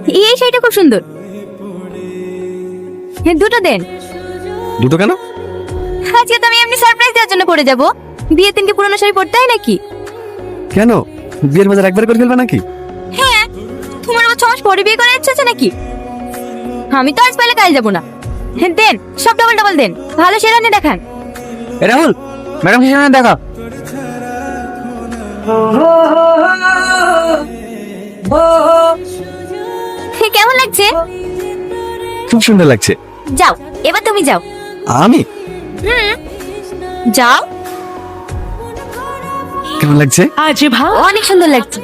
এই শাড়িটা খুব সুন্দর। হ্যাঁ, দুটো দেন। দুটো কেন? আজকে তো আমি এমনি সারপ্রাইজ দেওয়ার জন্য পরে যাব। বিয়ের দিনকে পুরনো শাড়ি পরতে হয় নাকি? কেন, বিয়ের বাজার একবার করে ফেলবে নাকি? হ্যাঁ, তোমার আবার 6 মাস পরে বিয়ে করার ইচ্ছা আছে নাকি? আমি তো আজ পেলে কাল যাব না। হ্যাঁ, দেন, সব ডবল ডবল দেন। ভালো শেরওয়ানি দেখান। এ রাহুল, ম্যাডাম কি দেখা? কেমন লাগছে? খুব সুন্দর লাগছে। যাও, এবার তুমি যাও। আমি? যাও। কেমন লাগছে? অনেক সুন্দর লাগছে।